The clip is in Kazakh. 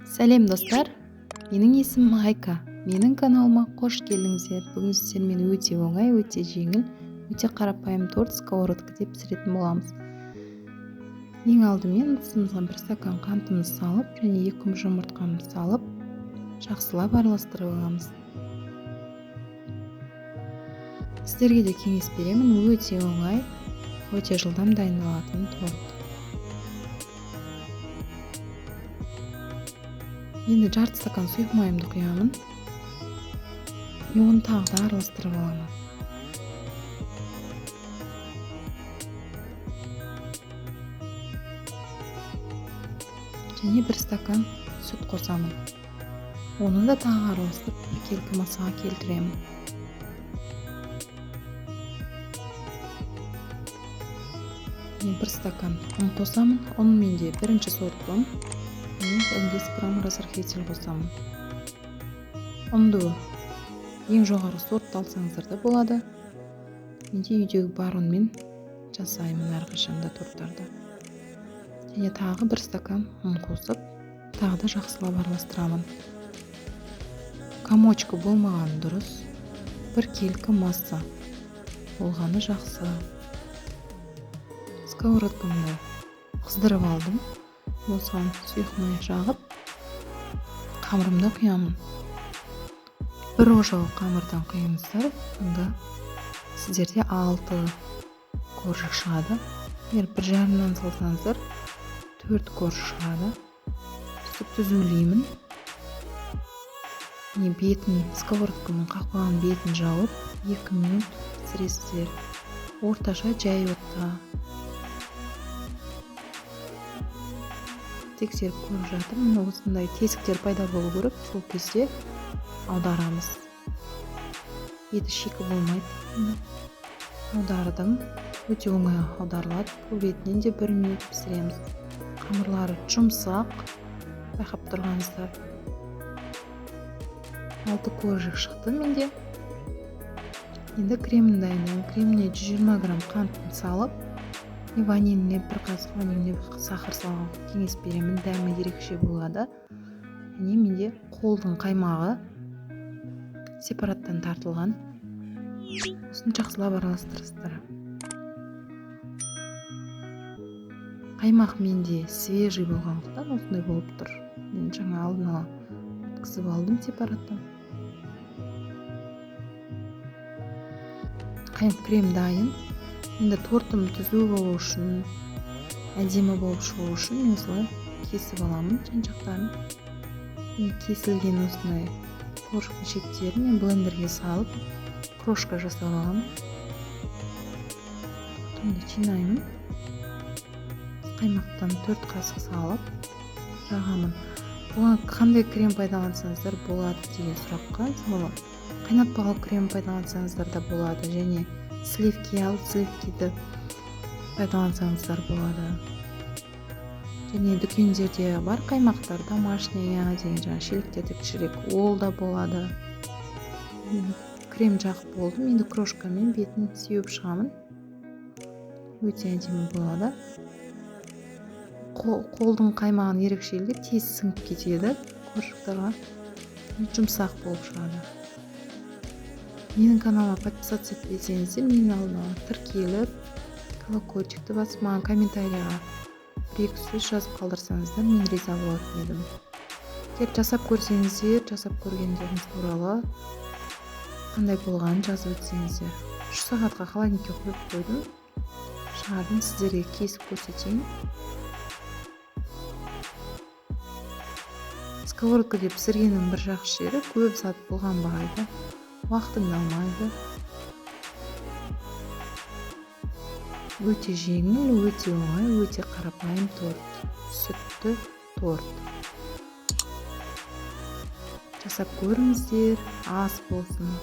Сәлем достар, менің есімім Айка. Менің каналыма қош келдіңіздер. Бүгін сіздермен өте оңай, өте жеңіл, өте қарапайым торт сковородка деп пісіретін боламыз. Ең алдымен ыдысымызға 1 стакан қантымызды салып, және 2 күміс жұмыртқамызды салып, жақсылап араластырып аламыз. Сіздерге де кеңес беремін, өте оңай, өте жылдам дайындалатын торт. Енді жарты стакан сұйық майымды құямын. Оны тағы да араластырып аламын. Және 1 стакан сүт қосамын. Оны да тағы араластырып, біркелкі массаға келтіремін. Және 1 стакан ұн қосамын. Ұн менде бірінші сорт ұн. 15 грамм разрыхлитель қосамын. Ұнды ең жоғары сортты алсаңыздар да болады. Менде үйдегі бар ұнмен жасаймын әрқашанда торттарды. Және тағы 1 стакан ұн қосып, тағы да жақсылап араластырамын. Комочка болмаған дұрыс, біркелкі масса болғаны жақсы. Сковородкамды қыздырып алдым. Осыған сұйық май жағып, қамырымды құямын. 1 ошағы қамырдан құйыңыздар, онда сіздерде 6 коржық шығады. Егер 1,5-нан салсаңыздар, 4 коржық шығады. Сүтті түзулеймін. Бетін, сковородканың қақпаған бетін жауып, 2 минут пісіресіздер. Орташа жай отта. Тексеріп көріп жатырмын. Осындай тесіктер пайда болу керек, сол кезде аударамыз. Беті шикі болмайды. Аудардым. Өте оңай аударылады. Бұл бетінен де 1 минут пісіреміз. Қамырлары жұмсақ, байқап тұрғаныздар. 6 коржық шықты менде. Енді кремін дайындаймын. Креміне 120 грамм қантын салып, ваниліне 1 қасық ваниліне сахар салуға кеңес беремін. Дәмі ерекше болады. Және менде қолдың қаймағы сепараттан тартылған. Осыны жақсылап араластырыңыздар. Қаймақ менде свежий болғандықтан осындай болып тұр. Мен жаңа алдын ала өткізіп алдым сепараттан. Крем дайын. Енді тортым түзу болу үшін, әдемі болып шығу үшін мен осылай кесіп аламын жан-жақтарын. Кесілген осындай коржықтың шеттерін мен блендерге салып, крошка жасап аламын. Тортымды жинаймын. Қаймақтан 4 қасық салып жағамын. Оған қандай крем пайдалансаңыздар болады деген сұраққа, мысалы қайнатпаған крем пайдалансаңыздар да болады, және сливки алып, сливкиді пайдалансаңыздар болады. Және дүкендерде бар қаймақтар, домашняя деген жаңа шелектерде кішірек, ол да болады. Крем жағып болдым. Енді крошкамен бетін сеуіп шығамын. Өте әдемі болады. Қолдың қаймағын ерекшелігі тез сіңіп кетеді коржықтарға. Жұмсақ болып шығады. Менің каналыма подписаться етпесеңіздер, менің алдыма тіркеліп, колокольчикті басып, маған комментарияға 1-2 сөз жазып қалдырсаңыздар, мен риза болатын едім. Егер жасап көрсеңіздер, жасап көргендеріңіз туралы қандай болғанын жазып өтсеңіздер. 3 сағатқа холодильникке қойып қойдым. Шығардым, сіздерге кесіп көрсетейін. Сковородка деп пісіргеннің бір жақсы жері көп сат болған бағайды. Уақытыңды алмайды. Өте жеңіл, өте оңай, өте қарапайым торт. Сүтті торт. Жасап көріңіздер, ас болсын.